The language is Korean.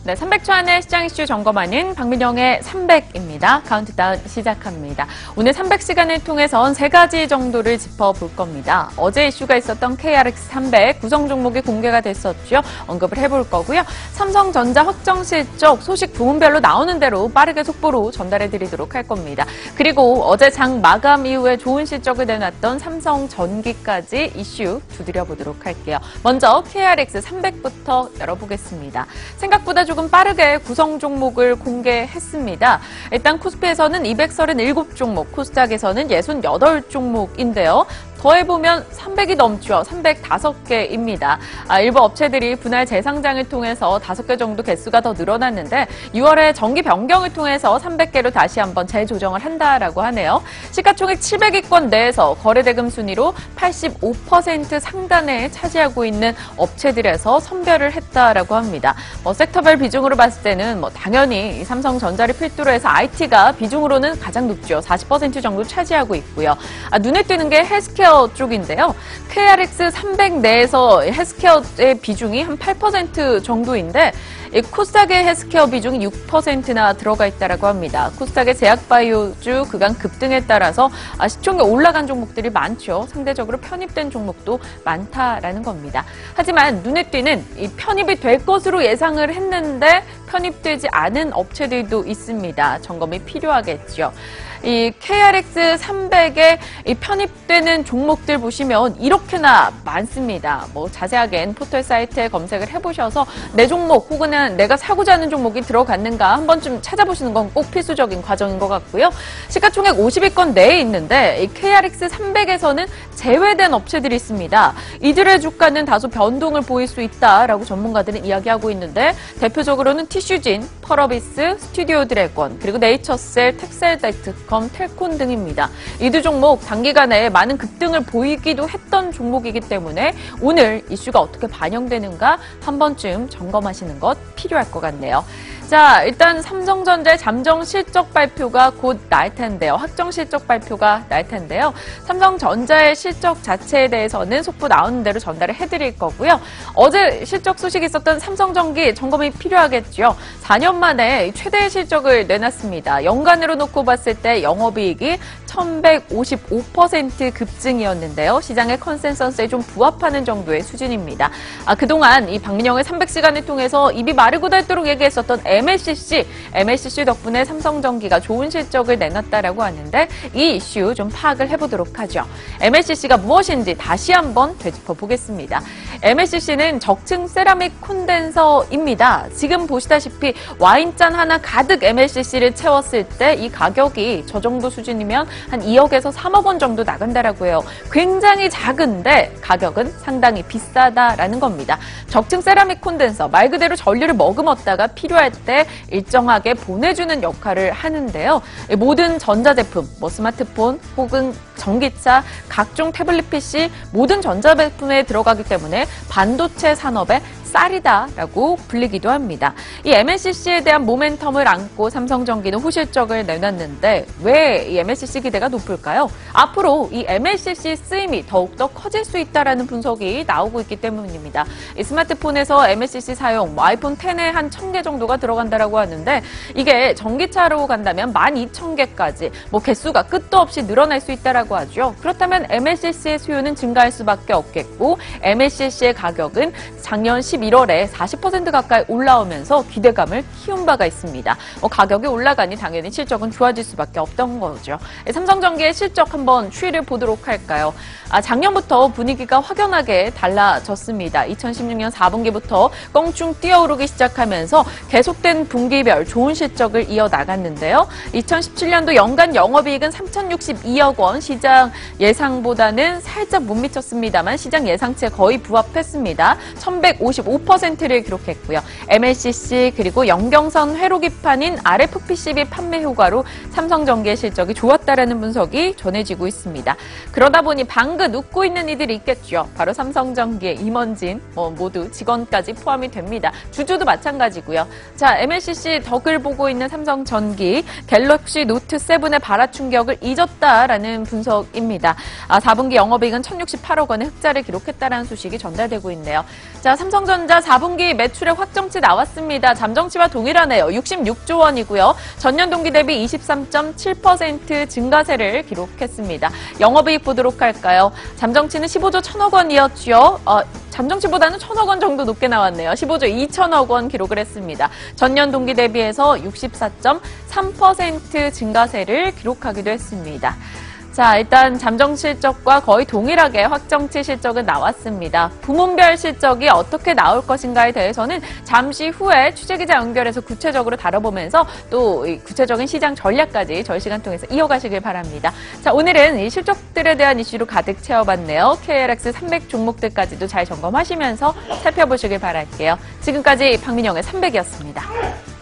네, 300초 안에 시장 이슈 점검하는 박민영의 300입니다. 카운트다운 시작합니다. 오늘 300시간을 통해선 3가지 정도를 짚어볼 겁니다. 어제 이슈가 있었던 KRX 300 구성 종목이 공개가 됐었죠. 언급을 해볼 거고요. 삼성전자 확정 실적 소식 부문별로 나오는 대로 빠르게 속보로 전달해드리도록 할 겁니다. 그리고 어제 장 마감 이후에 좋은 실적을 내놨던 삼성전기까지 이슈 두드려보도록 할게요. 먼저 KRX 300부터 열어보겠습니다. 생각보다 조금 빠르게 구성 종목을 공개했습니다. 일단 코스피에서는 237종목, 코스닥에서는 68종목인데요. 더해보면 300이 넘죠. 305개입니다. 일부 업체들이 분할 재상장을 통해서 5개 정도 개수가 더 늘어났는데 6월에 정기 변경을 통해서 300개로 다시 한번 재조정을 한다라고 하네요. 시가총액 700위권 내에서 거래대금 순위로 85% 상단에 차지하고 있는 업체들에서 선별을 했다라고 합니다. 섹터별 비중으로 봤을 때는 당연히 삼성전자를 필두로 해서 IT가 비중으로는 가장 높죠. 40% 정도 차지하고 있고요. 눈에 띄는 게 헬스케어 쪽인데요. KRX 300 내에서 헬스케어의 비중이 한 8% 정도인데 코스닥의 헬스케어 비중이 6%나 들어가 있다고 합니다. 코스닥의 제약바이오주 그간 급등에 따라서 시총이 올라간 종목들이 많죠. 상대적으로 편입된 종목도 많다라는 겁니다. 하지만 눈에 띄는 이 편입이 될 것으로 예상을 했는데 편입되지 않은 업체들도 있습니다. 점검이 필요하겠죠. 이 KRX 300에 편입되는 종목들 보시면 이렇게나 많습니다. 자세하게는 포털 사이트에 검색을 해보셔서 내 종목 혹은 내가 사고자 하는 종목이 들어갔는가 한 번쯤 찾아보시는 건 꼭 필수적인 과정인 것 같고요. 시가총액 50위권 내에 있는데 이 KRX 300에서는 제외된 업체들이 있습니다. 이들의 주가는 다소 변동을 보일 수 있다라고 전문가들은 이야기하고 있는데 대표적으로는 티슈진, 펄어비스, 스튜디오 드래곤, 그리고 네이처셀, 텍셀닷컴, 텔콘 등입니다. 이 두 종목 단기간에 많은 급등을 보이기도 했던 종목이기 때문에 오늘 이슈가 어떻게 반영되는가 한 번쯤 점검하시는 것 필요할 것 같네요. 자, 일단 삼성전자의 잠정 실적 발표가 곧 날 텐데요. 확정 실적 발표가 날 텐데요. 삼성전자의 실적 자체에 대해서는 속보 나오는 대로 전달을 해드릴 거고요. 어제 실적 소식이 있었던 삼성전기 점검이 필요하겠죠. 4년 만에 최대의 실적을 내놨습니다. 연간으로 놓고 봤을 때 영업이익이 1155% 급증이었는데요. 시장의 컨센서스에 좀 부합하는 정도의 수준입니다. 그동안 이 박민영의 300시간을 통해서 입이 마르고 닳도록 얘기했었던 MLCC 덕분에 삼성전기가 좋은 실적을 내놨다라고 하는데 이 이슈 좀 파악을 해보도록 하죠. MLCC가 무엇인지 다시 한번 되짚어 보겠습니다. MLCC는 적층 세라믹 콘덴서입니다. 지금 보시다시피 와인잔 하나 가득 MLCC를 채웠을 때 이 가격이 저 정도 수준이면 한 2억에서 3억 원 정도 나간다라고 해요. 굉장히 작은데 가격은 상당히 비싸다라는 겁니다. 적층 세라믹 콘덴서, 말 그대로 전류를 머금었다가 필요할 때 일정하게 보내주는 역할을 하는데요. 모든 전자제품, 스마트폰 혹은 전기차, 각종 태블릿 PC, 모든 전자제품에 들어가기 때문에 반도체 산업의 쌀이다라고 불리기도 합니다. 이 MLCC에 대한 모멘텀을 안고 삼성전기는 호실적을 내놨는데 왜 이 MLCC 기대가 높을까요? 앞으로 이 MLCC 쓰임이 더욱더 커질 수 있다는 분석이 나오고 있기 때문입니다. 이 스마트폰에서 MLCC 사용, 아이폰 10에 한 1000개 정도가 들어간다라고 하는데 이게 전기차로 간다면 12,000개까지 개수가 끝도 없이 늘어날 수 있다라고 하죠. 그렇다면 MLCC의 수요는 증가할 수밖에 없겠고 MLCC의 가격은 작년 11월에 40% 가까이 올라오면서 기대감을 키운 바가 있습니다. 가격이 올라가니 당연히 실적은 좋아질 수밖에 없던 거죠. 삼성전기의 실적 한번 추이를 보도록 할까요? 작년부터 분위기가 확연하게 달라졌습니다. 2016년 4분기부터 껑충 뛰어오르기 시작하면서 계속된 분기별 좋은 실적을 이어나갔는데요. 2017년도 연간 영업이익은 3,062억 원, 시장 예상보다는 살짝 못 미쳤습니다만 시장 예상치에 거의 부합했습니다. 1,155%를 기록했고요. MLCC 그리고 연경선 회로기판인 RFPCB 판매 효과로 삼성전기의 실적이 좋았다라는 분석이 전해지고 있습니다. 그러다 보니 방긋 웃고 있는 이들이 있겠죠. 바로 삼성전기의 임원진, 모두 직원까지 포함이 됩니다. 주주도 마찬가지고요. 자, MLCC 덕을 보고 있는 삼성전기, 갤럭시 노트 7의 발화 충격을 잊었다라는 분석입니다. 4분기 영업이익은 1,068억 원의 흑자를 기록했다라는 소식이 전달되고 있네요. 자, 삼성전기 삼성전자 4분기 매출액 확정치 나왔습니다. 잠정치와 동일하네요. 66조 원이고요. 전년 동기 대비 23.7% 증가세를 기록했습니다. 영업이익 보도록 할까요? 잠정치는 15조 1천억 원이었죠. 잠정치보다는 1천억 원 정도 높게 나왔네요. 15조 2천억 원 기록을 했습니다. 전년 동기 대비해서 64.3% 증가세를 기록하기도 했습니다. 자, 일단 잠정 실적과 거의 동일하게 확정치 실적은 나왔습니다. 부문별 실적이 어떻게 나올 것인가에 대해서는 잠시 후에 취재기자 연결해서 구체적으로 다뤄보면서 또 구체적인 시장 전략까지 저희 시간 통해서 이어가시길 바랍니다. 자, 오늘은 이 실적들에 대한 이슈로 가득 채워봤네요. KRX 300 종목들까지도 잘 점검하시면서 살펴보시길 바랄게요. 지금까지 박민영의 300이었습니다.